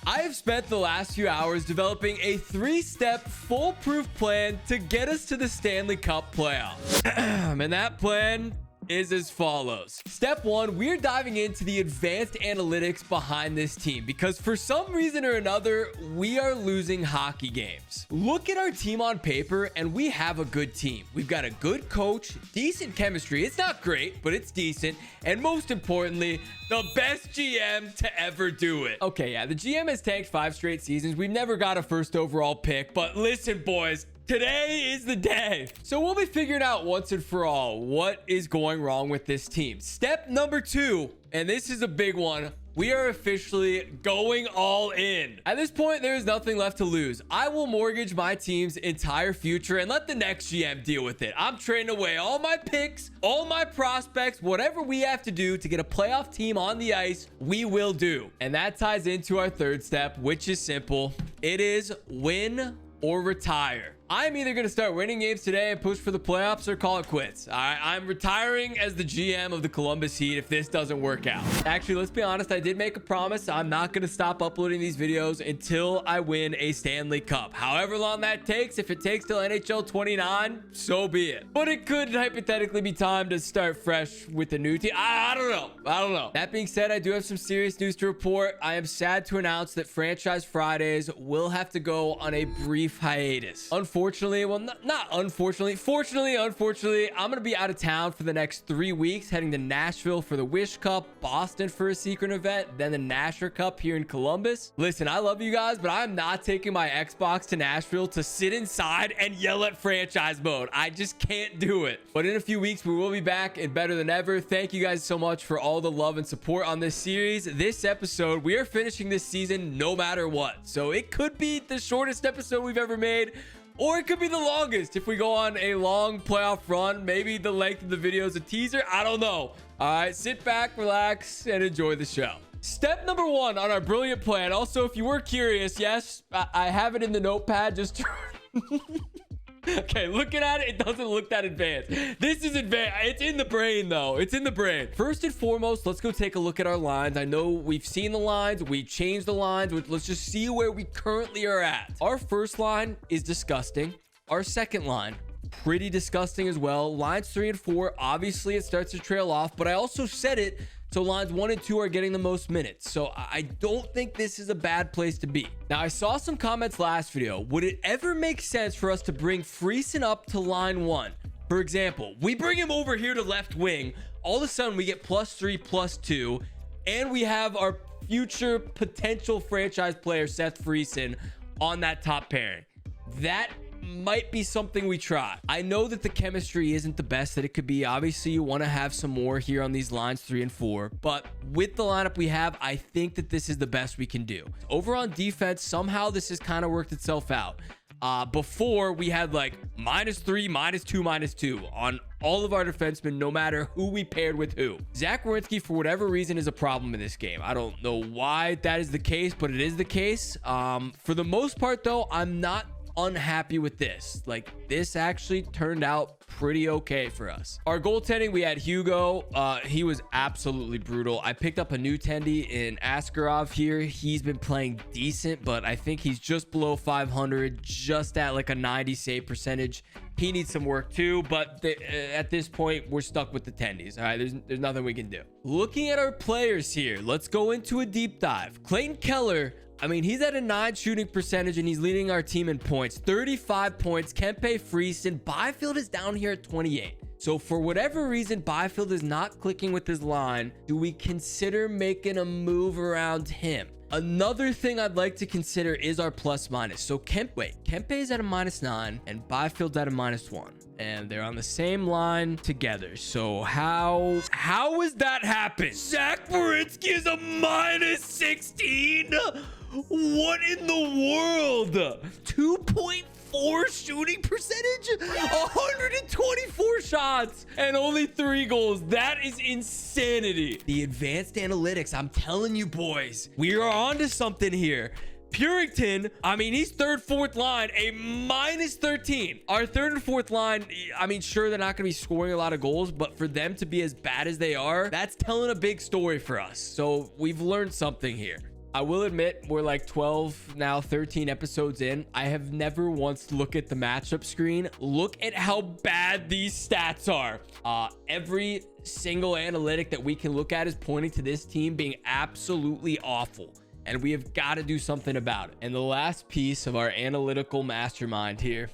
I have spent the last few hours developing a 3-step foolproof plan to get us to the Stanley Cup playoffs. And that plan is as follows. Step 1, we're diving into the advanced analytics behind this team because for some reason or another, we are losing hockey games. Look at our team on paper and we have a good team. We've got a good coach, decent chemistry. It's not great, but it's decent. And most importantly, the best GM to ever do it. Okay, yeah, the GM has tanked 5 straight seasons. We've never got a first overall pick, but listen, boys, today is the day. So we'll be figuring out once and for all what is going wrong with this team. Step number 2, and this is a big one. We are officially going all in. At this point, there is nothing left to lose. I will mortgage my team's entire future and let the next GM deal with it. I'm trading away all my picks, all my prospects, whatever we have to do to get a playoff team on the ice, we will do. And that ties into our 3rd step, which is simple. It is win or retire. I'm either going to start winning games today and push for the playoffs or call it quits. All right, I'm retiring as the GM of the Columbus Heat if this doesn't work out. Actually, let's be honest. I did make a promise. I'm not going to stop uploading these videos until I win a Stanley Cup. However long that takes, if it takes till NHL 29, so be it. But it could hypothetically be time to start fresh with a new team. I don't know. That being said, I do have some serious news to report. I am sad to announce that Franchise Fridays will have to go on a brief hiatus. Unfortunately, well, not unfortunately, fortunately, unfortunately, I'm going to be out of town for the next 3 weeks, heading to Nashville for the Wish Cup, Boston for a secret event, then the Nasher Cup here in Columbus. Listen, I love you guys, but I'm not taking my Xbox to Nashville to sit inside and yell at franchise mode. I just can't do it. But in a few weeks, we will be back and better than ever. Thank you guys so much for all the love and support on this series. This episode, we are finishing this season no matter what. So it could be the shortest episode we've ever made, or it could be the longest if we go on a long playoff run. Maybe the length of the video is a teaser. I don't know. All right, sit back, relax, and enjoy the show. Step number 1 on our brilliant plan. Also, if you were curious, yes, I have it in the notepad. Just okay, looking at it, it doesn't look that advanced. This is advanced. It's in the brain, though. It's in the brain. First and foremost, let's go take a look at our lines. I know we've seen the lines. We changed the lines. Let's just see where we currently are at. Our first line is disgusting. Our second line, pretty disgusting as well. Lines 3 and 4, obviously, it starts to trail off. But I also said it, so lines 1 and 2 are getting the most minutes. So I don't think this is a bad place to be. Now, I saw some comments last video. Would it ever make sense for us to bring Friesen up to line 1? For example, we bring him over here to left wing. All of a sudden, we get +3, +2. And we have our future potential franchise player, Seth Friesen, on that top pairing. That might be something we try. I know that the chemistry isn't the best that it could be. Obviously, you want to have some more here on these lines 3 and 4, but with the lineup we have, I think that this is the best we can do. Over on defense, somehow this has kind of worked itself out. Before we had like -3, -2, -2 on all of our defensemen, no matter who we paired with who. Zach Werenski, for whatever reason, is a problem in this game. I don't know why that is the case, but it is the case. For the most part, though, I'm not unhappy with this. Like, this actually turned out pretty okay for us. Our goaltending, we had Hugo. He was absolutely brutal. I picked up a new tendy in Askarov here. He's been playing decent, but I think he's just below 500, just at like a 90 save percentage. He needs some work too, but at this point, we're stuck with the tendies. All right, there's nothing we can do. Looking at our players here, let's go into a deep dive. Clayton Keller, I mean, he's at a 9 shooting percentage and he's leading our team in points. 35 points. Kempe, Friesen. Byfield is down here at 28. So for whatever reason, Byfield is not clicking with his line. Do we consider making a move around him? Another thing I'd like to consider is our plus-minus. So Kempe is at a -9 and Byfield's at a -1. And they're on the same line together. So how is that happen? Zach Werenski is a -16? What in the world? 2.4 shooting percentage? 124 shots and only 3 goals. That is insanity. The advanced analytics, I'm telling you, boys, we are onto something here. Purington, I mean, he's third, fourth line, a -13. Our third and fourth line, I mean, sure, they're not going to be scoring a lot of goals, but for them to be as bad as they are, that's telling a big story for us. So we've learned something here. I will admit we're like 12 now, 13 episodes in. I have never once looked at the matchup screen. Look at how bad these stats are. Every single analytic that we can look at is pointing to this team being absolutely awful, and we have got to do something about it. And the last piece of our analytical mastermind here,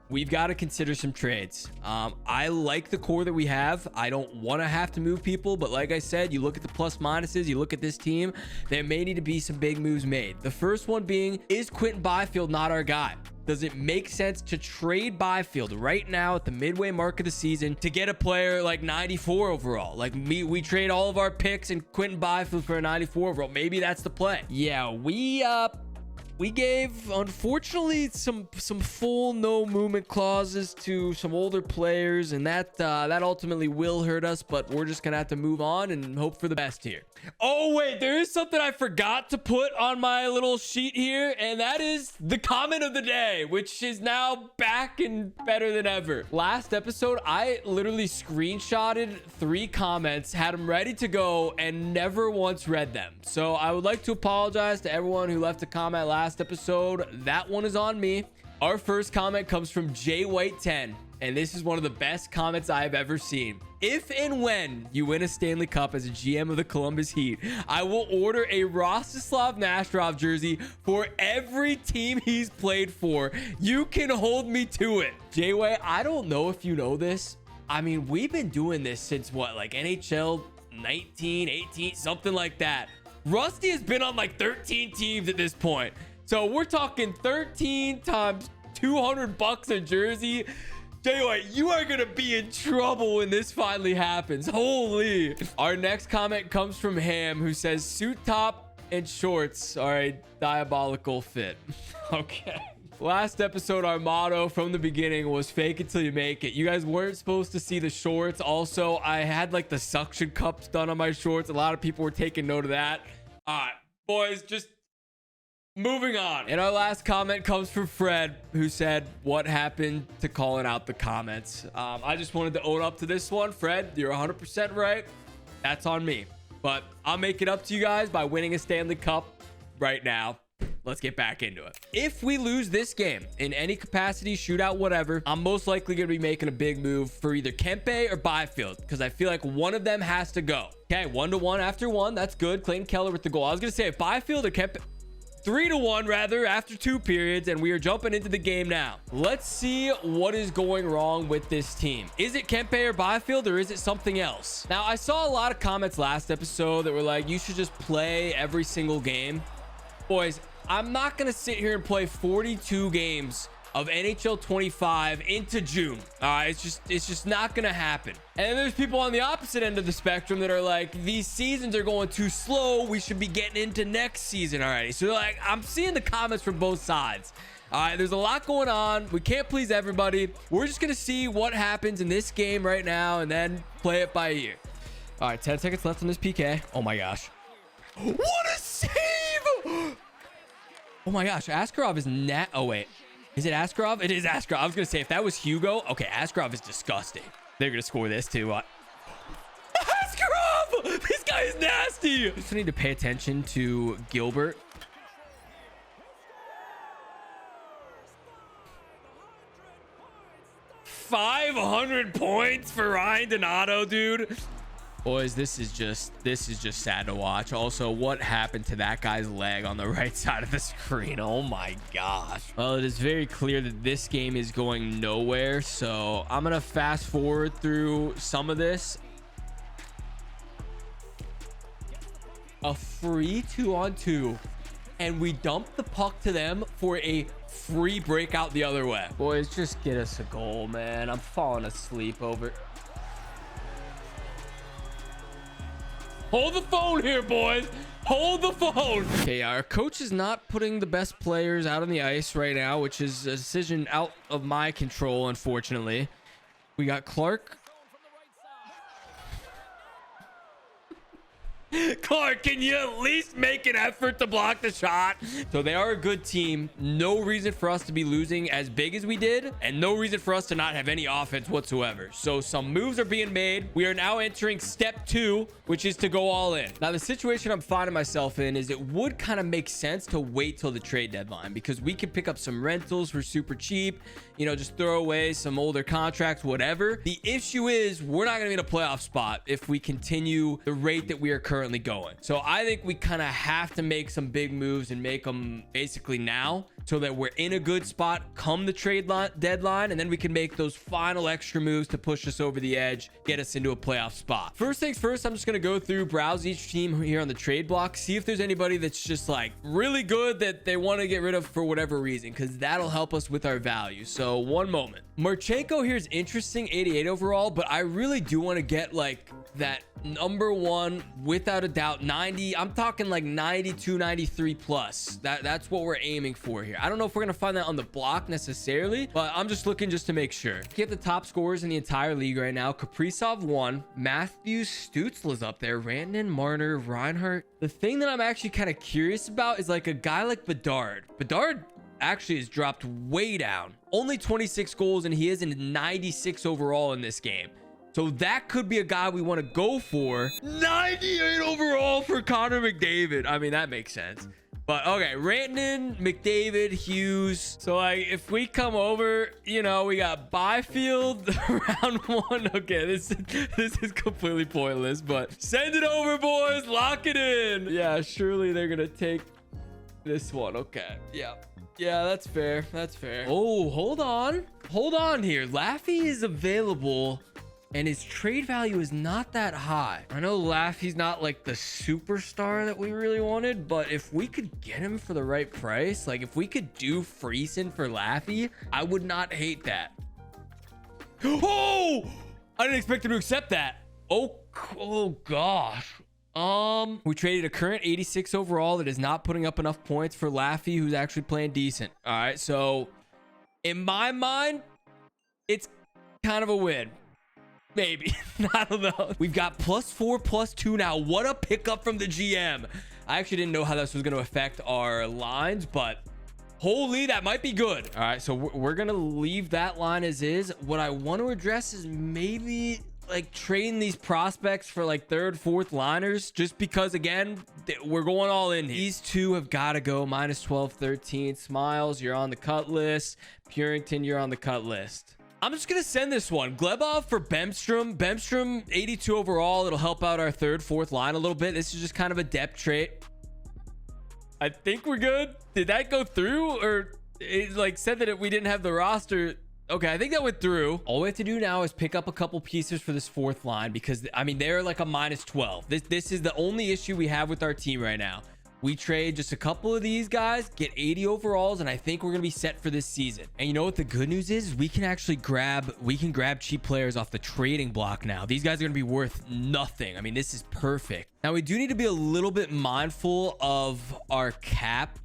we've got to consider some trades. I like the core that we have. I don't want to have to move people, but like I said, you look at the plus minuses, you look at this team, there may need to be some big moves made. The first one being, is Quentin Byfield not our guy? Does it make sense to trade Byfield right now at the midway mark of the season to get a player like 94 overall? Like we trade all of our picks and Quentin Byfield for a 94 overall. Maybe that's the play. Yeah, we gave, unfortunately, some full no movement clauses to some older players, and that ultimately will hurt us, but we're just gonna have to move on and hope for the best here. Oh wait, there is something I forgot to put on my little sheet here, and that is the comment of the day, which is now back and better than ever. Last episode, I literally screenshotted 3 comments, had them ready to go, and never once read them. So I would like to apologize to everyone who left a comment last episode. That one is on me. Our first comment comes from JWhite10, and this is one of the best comments I have ever seen. If and when you win a Stanley Cup as a GM of the Columbus Heat, I will order a Rostislav Nasher jersey for every team he's played for. You can hold me to it. JWay, I don't know if you know this. I mean, we've been doing this since what, like NHL 19, 18, something like that. Rusty has been on like 13 teams at this point. So we're talking 13 times $200 a jersey. JWhite, you are gonna be in trouble when this finally happens. Holy. Our next comment comes from Ham, who says suit top and shorts are a diabolical fit. Okay. Last episode, our motto from the beginning was fake it till you make it. You guys weren't supposed to see the shorts. Also, I had like the suction cups done on my shorts. A lot of people were taking note of that. All right, boys, just moving on. And our last comment comes from Fred, who said, what happened to calling out the comments? I just wanted to own up to this one. Fred, you're 100% right. That's on me. But I'll make it up to you guys by winning a Stanley Cup right now. Let's get back into it. If we lose this game in any capacity, shootout, whatever, I'm most likely going to be making a big move for either Kempe or Byfield, because I feel like one of them has to go. Okay, 1-1 after 1. That's good. Clayton Keller with the goal. I was going to say if Byfield or Kempe... 3-1 rather after 2 periods, and we are jumping into the game now. Let's see what is going wrong with this team. Is it Kempe or Byfield, or is it something else? Now, I saw a lot of comments last episode that were like, you should just play every single game. Boys, I'm not gonna sit here and play 42 games of NHL 25 into June. All right, it's just not gonna happen. And then there's people on the opposite end of the spectrum that are like, these seasons are going too slow, we should be getting into next season already. So like, I'm seeing the comments from both sides. All right, there's a lot going on. We can't please everybody. We're just gonna see what happens in this game right now and then play it by ear. All right, 10 seconds left on this PK. Oh my gosh, what a save! Oh my gosh, Askarov is net. Oh wait, is it Askarov? It is Askarov. I was gonna say if that was Hugo. Okay, Askarov is disgusting. They're gonna score this too. Askarov! This guy is nasty. Just need to pay attention to Gilbert. $500 points for Ryan Donato, dude. Boys, this is just sad to watch. Also, what happened to that guy's leg on the right side of the screen? Oh my gosh. Well, it is very clear that this game is going nowhere, so I'm gonna fast forward through some of this. A free 2-on-2, and we dump the puck to them for a free breakout the other way. Boys, just get us a goal, man. I'm falling asleep over. Hold the phone here, boys. Hold the phone. Okay, our coach is not putting the best players out on the ice right now, which is a decision out of my control, unfortunately. We got Clark. Clark, can you at least make an effort to block the shot? So they are a good team. No reason for us to be losing as big as we did, and no reason for us to not have any offense whatsoever. So some moves are being made. We are now entering step 2, which is to go all in. Now, the situation I'm finding myself in is it would kind of make sense to wait till the trade deadline, because we can pick up some rentals for super cheap, you know, just throw away some older contracts, whatever. The issue is we're not going to be in a playoff spot if we continue the rate that we are currently going. So I think we kind of have to make some big moves and make them basically now, so that we're in a good spot come the trade deadline, and then we can make those final extra moves to push us over the edge, get us into a playoff spot. First things first, I'm just going to go through, browse each team here on the trade block, see if there's anybody that's just like really good that they want to get rid of for whatever reason, because that'll help us with our value. So one moment. Marchenko here is interesting, 88 overall, but I really do want to get like that number one without a doubt, 90. I'm talking like 92, 93 plus. That's what we're aiming for here. I don't know if we're gonna find that on the block necessarily, but I'm just looking just to make sure. Get the top scorers in the entire league right now. Kaprizov 1, Matthews, Stützle's up there, Rantanen, Marner, Reinhardt. The thing that I'm actually kind of curious about is like a guy like Bedard. Bedard actually has dropped way down, only 26 goals, and he is in 96 overall in this game. So that could be a guy we want to go for. 98 overall for Connor McDavid. I mean, that makes sense. But okay, Rantanen, McDavid, Hughes. So like, if we come over, you know, we got Byfield round 1. Okay, this is completely pointless, but send it over, boys. Lock it in. Yeah, surely they're gonna take this one. Okay, yeah, that's fair. That's fair. Oh, hold on here. Laffy is available, and his trade value is not that high. I know Laffy's not like the superstar that we really wanted, but if we could get him for the right price, like if we could do Friesen for Laffy, I would not hate that. Oh, I didn't expect him to accept that. Oh gosh. We traded a current 86 overall that is not putting up enough points for Laffy, who's actually playing decent. All right, so in my mind, it's kind of a win. Maybe. I don't know. We've got +4, +2 now. What a pickup from the GM. I actually didn't know how this was going to affect our lines, but holy, that might be good. All right, so we're going to leave that line as is. What I want to address is maybe like trading these prospects for like 3rd, 4th liners, just because again, we're going all in here. These two have got to go. -12, 13. Smiles, you're on the cut list. Purington, you're on the cut list. I'm just going to send this one. Glebov for Bemstrom. Bemstrom, 82 overall. It'll help out our 3rd, 4th line a little bit. This is just kind of a depth trait. I think we're good. Did that go through? Or it like said that we didn't have the roster. Okay, I think that went through. All we have to do now is pick up a couple pieces for this 4th line, because I mean, they're like a -12. This is the only issue we have with our team right now. We trade just a couple of these guys, get 80 overalls, and I think we're going to be set for this season. And you know what the good news is? We can actually grab cheap players off the trading block now. These guys are going to be worth nothing. I mean, this is perfect. Now, we do need to be a little bit mindful of our cap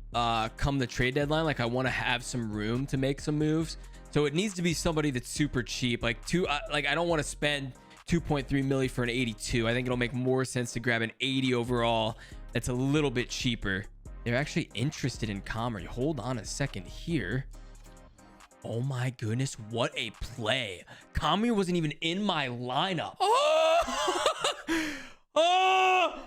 come the trade deadline. Like, I want to have some room to make some moves. So it needs to be somebody that's super cheap. Like, I don't want to spend 2.3 million for an 82. I think it'll make more sense to grab an 80 overall. That's a little bit cheaper. They're actually interested in Comrie. Hold on a second here. Oh my goodness, what a play. Comrie wasn't even in my lineup. Oh,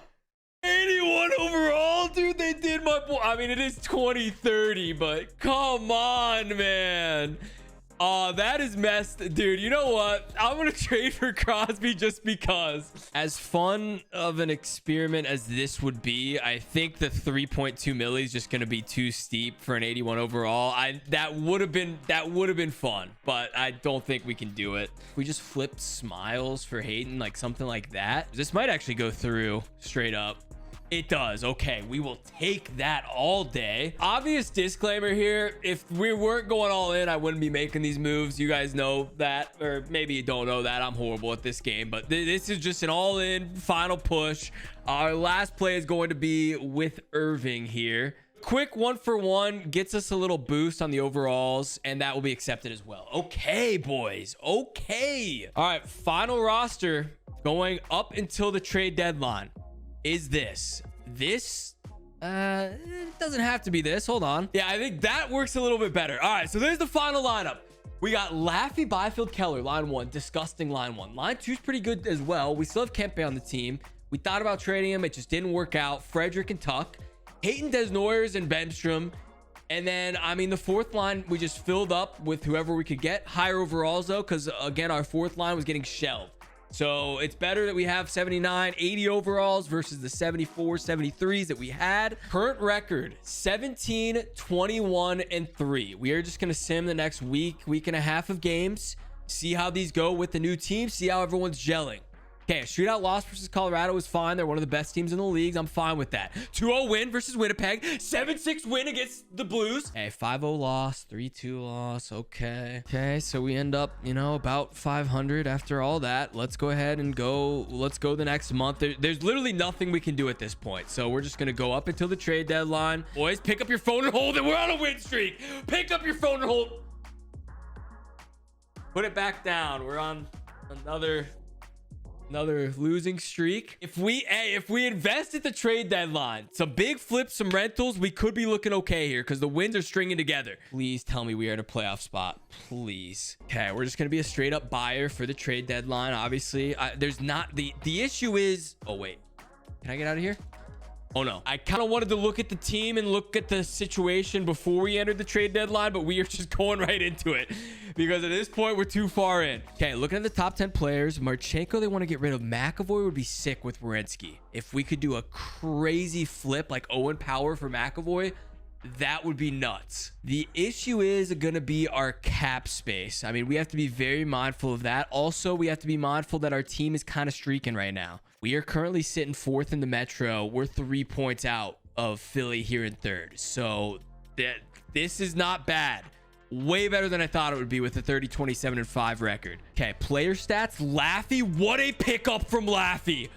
81 overall, dude. They did my boy. I mean, it is 2030, but come on, man. That is messed, dude. You know what? I'm gonna trade for Crosby just because. As fun of an experiment as this would be, I think the 3.2 milli is just gonna be too steep for an 81 overall. That would have been fun, but I don't think we can do it. We just flipped Smiles for Hayden, like something like that. This might actually go through straight up. It does. Okay, we will take that all day. Obvious disclaimer here, if we weren't going all in, I wouldn't be making these moves. You guys know that, or maybe you don't know that. I'm horrible at this game, but this is just an all-in final push. Our last play is going to be with Irving here. Quick 1-for-1 gets us a little boost on the overalls, and that will be accepted as well. Okay, boys. Okay. All right, final roster going up until the trade deadline. is this. It doesn't have to be this. Hold on. Yeah, I think that works a little bit better. All right, so there's the final lineup. We got Laffy, Byfield, Keller, line 1. Disgusting line 1. Line 2 is pretty good as well. We still have Kempe on the team. We thought about trading him. It just didn't work out. Frederick and Tuck. Hayton, Desnoyers, and Bemstrom. And then, I mean, the fourth line, we just filled up with whoever we could get. Higher overalls, though, because, again, our fourth line was getting shelved. So it's better that we have 79, 80 overalls versus the 74, 73s that we had. Current record, 17, 21, and 3. We are just going to sim the next week and a half of games. See how these go with the new team. See how everyone's gelling. Okay, a shootout loss versus Colorado is fine. They're one of the best teams in the leagues. I'm fine with that. 2-0 win versus Winnipeg. 7-6 win against the Blues. Okay, 5-0 loss. 3-2 loss. Okay. Okay, so we end up, you know, about 500 after all that. Let's go ahead and go. Let's go the next month. There's literally nothing we can do at this point. So we're just going to go up until the trade deadline. Boys, pick up your phone and hold it. We're on a win streak. Pick up your phone and hold. Put it back down. We're on another losing streak. If we invest at the trade deadline, some big flips, some rentals, we could be looking okay here because the wins are stringing together. Please tell me we are in a playoff spot. Please. Okay, we're just gonna be a straight up buyer for the trade deadline. Obviously, there's not the issue is. Oh wait, can I get out of here? Oh no, I kind of wanted to look at the team and look at the situation before we entered the trade deadline, but we are just going right into it because at this point we're too far in. Okay, looking at the top 10 players, Marchenko, they want to get rid of. McAvoy would be sick with Werenski. If we could do a crazy flip like Owen Power for McAvoy, that would be nuts. The issue is going to be our cap space. I mean, we have to be very mindful of that. Also, we have to be mindful that our team is kind of streaking right now. We are currently sitting 4th in the Metro. We're 3 points out of Philly here in 3rd. So this is not bad. Way better than I thought it would be with a 30, 27, and 5 record. Okay, player stats. Laffy. What a pickup from Laffy.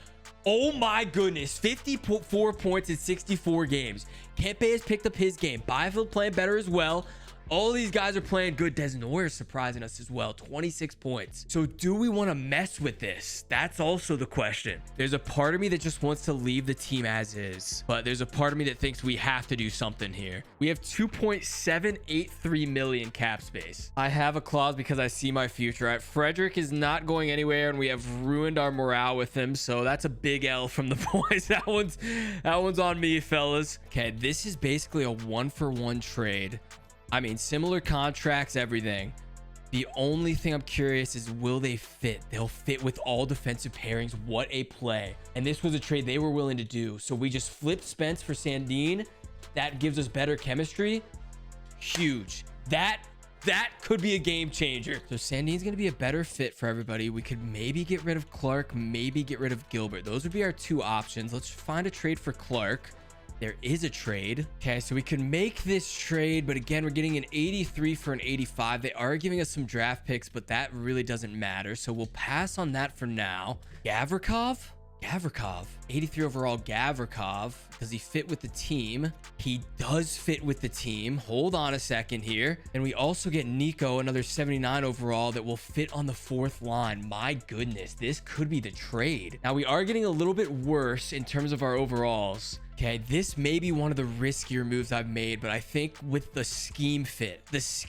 Oh my goodness. 54 points in 64 games. Kempe has picked up his game. Byfield playing better as well. All these guys are playing good. Desnoyers is surprising us as well. 26 points. So do we want to mess with this? That's also the question. There's a part of me that just wants to leave the team as is, but there's a part of me that thinks we have to do something here. We have 2.783 million cap space. I have a clause because I see my future. Right? Frederick is not going anywhere, and we have ruined our morale with him. So that's a big L from the boys. That one's on me, fellas. Okay, this is basically a 1-for-1 trade. I mean, similar contracts, everything. The only thing I'm curious is, will they fit? They'll fit with all defensive pairings. What a play. And this was a trade they were willing to do. So we just flipped Spence for Sandin. That gives us better chemistry. Huge. That could be a game changer. So Sandin's going to be a better fit for everybody. We could maybe get rid of Clark, maybe get rid of Gilbert. Those would be our 2 options. Let's find a trade for Clark. There is a trade. Okay, so we can make this trade, but again, we're getting an 83 for an 85. They are giving us some draft picks, but that really doesn't matter. So we'll pass on that for now. Gavrikov, 83 overall Gavrikov. Does he fit with the team? He does fit with the team. Hold on a second here. And we also get Nico, another 79 overall that will fit on the 4th line. My goodness, this could be the trade. Now we are getting a little bit worse in terms of our overalls. Okay, this may be one of the riskier moves I've made, but I think with the scheme fit has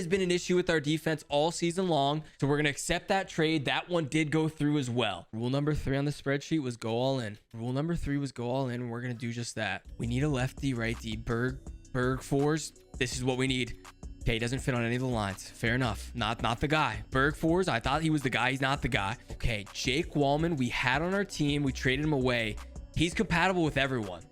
been an issue with our defense all season long. So we're going to accept that trade. That one did go through as well. Rule number 3 on the spreadsheet was go all in. Rule number 3 was go all in. And we're going to do just that. We need a lefty, righty. Berg 4s. This is what we need. Okay, he doesn't fit on any of the lines. Fair enough. Not the guy. Berg 4s. I thought he was the guy. He's not the guy. Okay, Jake Wallman, we had on our team. We traded him away. He's compatible with everyone.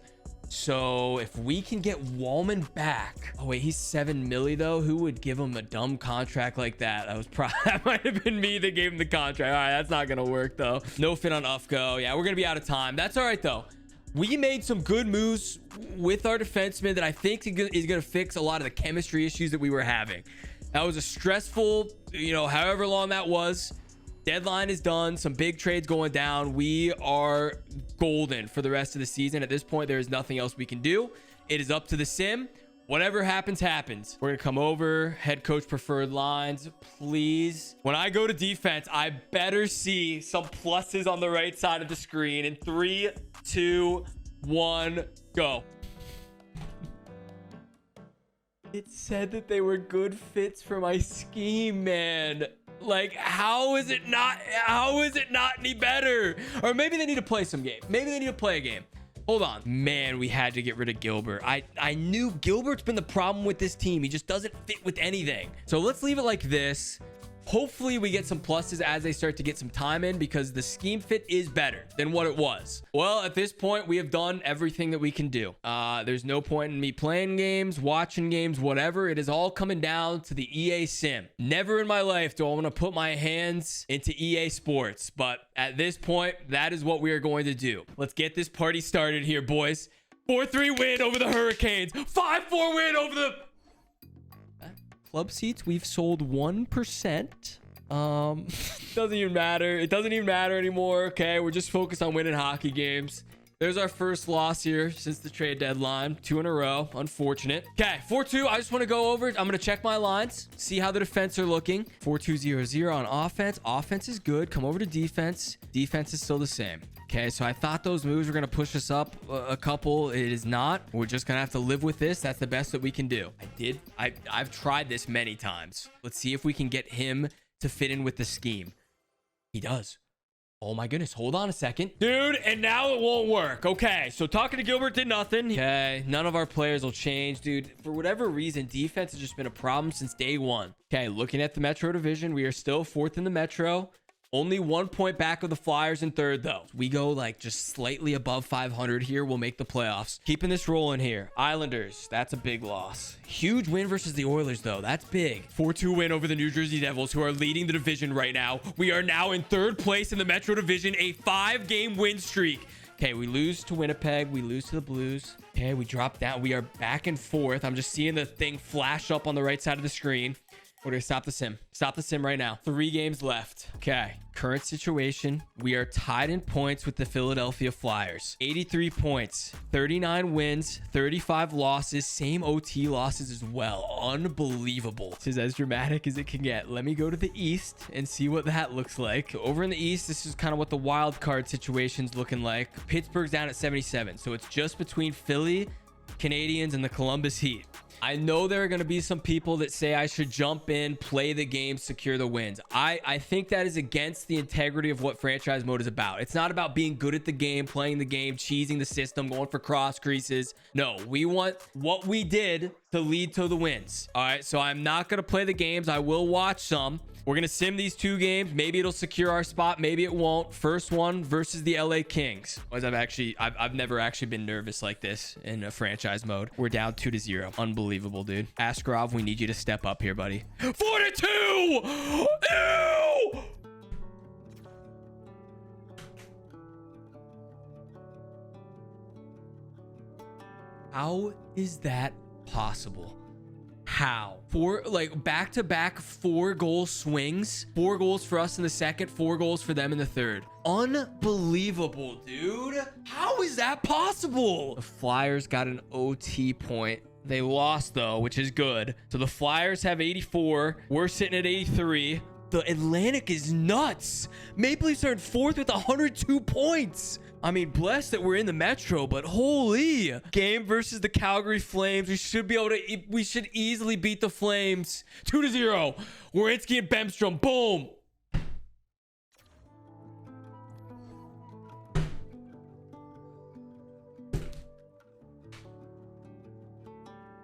So if we can get Wallman back. Oh wait, he's 7 milli though. Who would give him a dumb contract like that? That might have been me that gave him the contract. All right, that's not gonna work though. No fit on Ufko. Yeah, we're gonna be out of time. That's all right though. We made some good moves with our defenseman that I think is gonna fix a lot of the chemistry issues that we were having. That was a stressful, however long that was. Deadline is done. Some big trades going down. We are golden for the rest of the season. At this point, there is nothing else we can do. It is up to the sim. Whatever happens, happens. We're gonna come over. Head coach preferred lines, please. When I go to defense, I better see some pluses on the right side of the screen. In 3, 2, 1, go. It said that they were good fits for my scheme, man. Like, how is it not any better? Or maybe they need to play some game. Maybe they need to play a game. Hold on. Man, we had to get rid of Gilbert. I knew Gilbert's been the problem with this team. He just doesn't fit with anything. So let's leave it like this. Hopefully we get some pluses as they start to get some time in, because the scheme fit is better than what it was. Well, at this point, we have done everything that we can do. There's no point in me playing games, watching games, whatever. It is all coming down to the EA sim. Never in my life do I want to put my hands into EA Sports, but at this point, that is what we are going to do. Let's get this party started here, boys. 4-3 win over the Hurricanes. 5-4 win over the... Club seats, we've sold 1%. Doesn't even matter. It doesn't even matter anymore. Okay, we're just focused on winning hockey games. There's our first loss here since the trade deadline. 2 in a row. Unfortunate. Okay, 4-2. I just want to go over it. I'm going to check my lines, see how the defense are looking. 4-2-0-0 on offense. Offense is good. Come over to defense. Defense is still the same. Okay, so I thought those moves were going to push us up a couple. It is not. We're just going to have to live with this. That's the best that we can do. I've tried this many times. Let's see if we can get him to fit in with the scheme. He does. Oh my goodness. Hold on a second. Dude, and now it won't work. Okay, so talking to Gilbert did nothing. Okay, none of our players will change. Dude, for whatever reason, defense has just been a problem since day one. Okay, looking at the Metro division, we are still 4th in the Metro. Only 1 point back of the Flyers in 3rd, though. We go like just slightly above 500 here. We'll make the playoffs. Keeping this rolling here. Islanders, that's a big loss. Huge win versus the Oilers, though. That's big. 4-2 win over the New Jersey Devils, who are leading the division right now. We are now in 3rd place in the Metro division, a 5-game win streak. Okay, we lose to Winnipeg. We lose to the Blues. Okay, we drop down. We are back in 4th. I'm just seeing the thing flash up on the right side of the screen. We're going to stop the sim. Stop the sim right now. 3 games left. Okay. Current situation. We are tied in points with the Philadelphia Flyers. 83 points. 39 wins. 35 losses. Same OT losses as well. Unbelievable. This is as dramatic as it can get. Let me go to the East and see what that looks like. Over in the East, this is kind of what the wild card situation's looking like. Pittsburgh's down at 77. So it's just between Philly, Canadians, and the Columbus Heat. I know there are going to be some people that say I should jump in, play the game, secure the wins. I think that is against the integrity of what franchise mode is about. It's not about being good at the game, playing the game, cheesing the system, going for cross creases. No, we want what we did to lead to the wins. All right, so I'm not going to play the games. I will watch some. We're going to sim these 2 games. Maybe it'll secure our spot. Maybe it won't. First one versus the LA Kings. I've never actually been nervous like this in a franchise mode. We're down 2-0. Unbelievable, dude. Askarov, we need you to step up here, buddy. 4-2! Ew! How is that possible? How? 4, like, back-to-back 4-goal swings. 4 goals for us in the second, 4 goals for them in the third. Unbelievable, dude. How is that possible? The Flyers got an OT point. They lost, though, which is good. So the Flyers have 84. We're sitting at 83. The Atlantic is nuts. Maple Leafs are in 4th with 102 points. I mean, blessed that we're in the Metro, but holy. Game versus the Calgary Flames. We should easily beat the Flames. 2-0. Werenski and Bemstrom. Boom.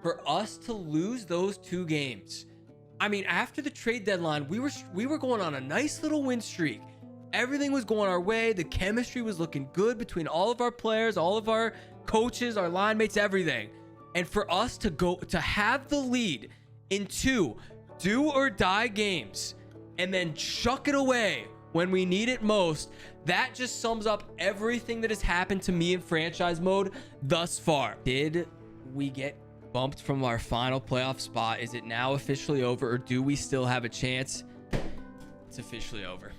For us to lose those 2 games. I mean, after the trade deadline, we were going on a nice little win streak. Everything was going our way. The chemistry was looking good between all of our players, all of our coaches, our line mates, everything. And for us to have the lead in 2 do or die games and then chuck it away when we need it most, that just sums up everything that has happened to me in franchise mode thus far. Did we get bumped from our final playoff spot? Is it now officially over, or do we still have a chance? It's officially over.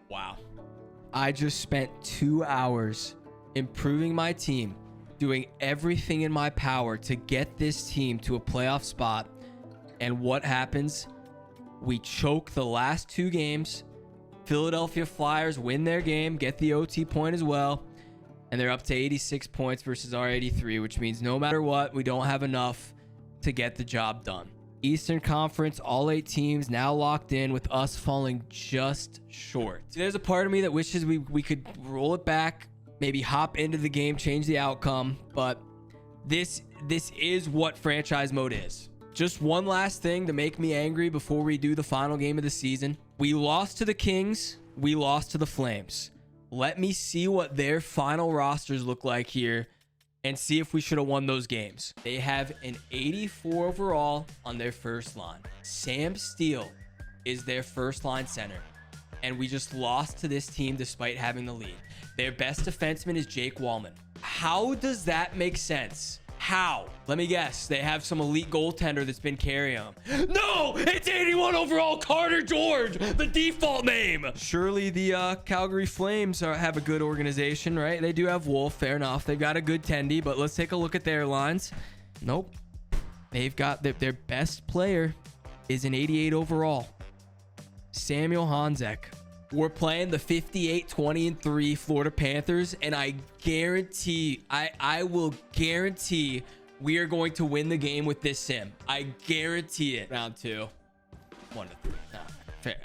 Wow. I just spent 2 hours improving my team, doing everything in my power to get this team to a playoff spot. And what happens? We choke the last 2 games. Philadelphia Flyers win their game, get the OT point as well. And they're up to 86 points versus our 83, which means no matter what, we don't have enough to get the job done. Eastern Conference, all 8 teams now locked in, with us falling just short. There's a part of me that wishes we could roll it back, maybe hop into the game, change the outcome, but this is what franchise mode is. Just one last thing to make me angry before we do the final game of the season. We lost to the Kings. We lost to the Flames. Let me see what their final rosters look like here and see if we should have won those games. They have an 84 overall on their first line. Sam Steele is their first line center. And we just lost to this team despite having the lead. Their best defenseman is Jake Wallman. How does that make sense? How? Let me guess. They have some elite goaltender that's been carrying them. No! It's 81 overall Carter George, the default name. Surely the Calgary Flames have a good organization, right? They do have Wolf, fair enough. They've got a good tendy, but let's take a look at their lines. Nope. They've got their best player is an 88 overall. Samuel Honzek. We're playing the 58-20-3 Florida Panthers, and I guarantee, I will guarantee we are going to win the game with this sim. I guarantee it. Round 2, 1-3. Fair.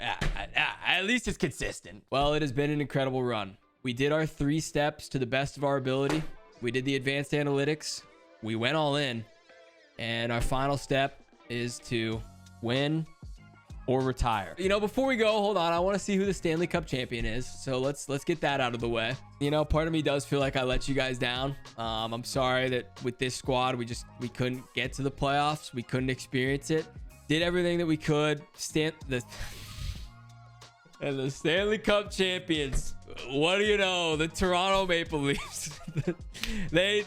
At least it's consistent. Well, it has been an incredible run. We did our 3 steps to the best of our ability. We did the advanced analytics. We went all in, and our final step is to win or retire. You know, before we go, hold on, I want to see who the Stanley Cup champion is, so let's get that out of the way. You know, part of me does feel like I let you guys down. I'm sorry that with this squad we couldn't get to the playoffs. We couldn't experience it. Did everything that we could. And the Stanley Cup champions, what do you know, the Toronto Maple Leafs. That's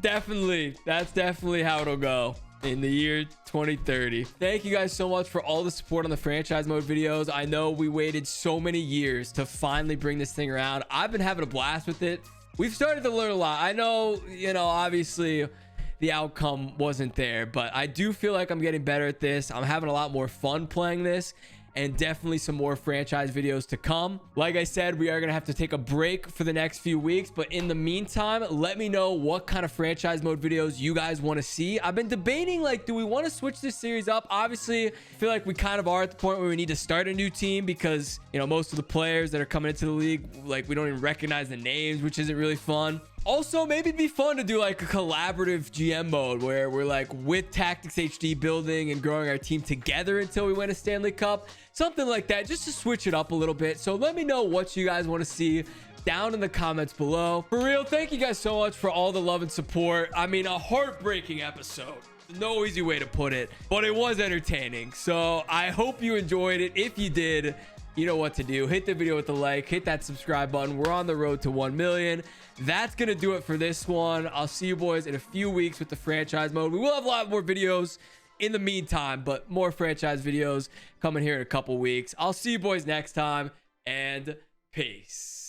definitely how it'll go in the year 2030. Thank you guys so much for all the support on the franchise mode videos. I know we waited so many years to finally bring this thing around. I've been having a blast with it. We've started to learn a lot. I know, you know, obviously the outcome wasn't there, but I do feel like I'm getting better at this. I'm having a lot more fun playing this, and definitely some more franchise videos to come. Like I said, we are gonna have to take a break for the next few weeks, but in the meantime, let me know what kind of franchise mode videos you guys want to see. I've been debating, like, do we want to switch this series up? Obviously, I feel like we kind of are at the point where we need to start a new team, because, you know, most of the players that are coming into the league, like, we don't even recognize the names, which isn't really fun. Also, maybe it'd be fun to do like a collaborative GM mode where we're like with Tactics HD building and growing our team together until we win a Stanley Cup. Something like that, just to switch it up a little bit. So let me know what you guys want to see down in the comments below. For real, thank you guys so much for all the love and support. I mean, a heartbreaking episode. No easy way to put it, but it was entertaining. So I hope you enjoyed it. If you did, you know what to do. Hit the video with a like, hit that subscribe button. We're on the road to 1 million. That's gonna do it for this one. I'll see you boys in a few weeks with the franchise mode. We will have a lot more videos in the meantime, but more franchise videos coming here in a couple weeks. I'll see you boys next time, and peace.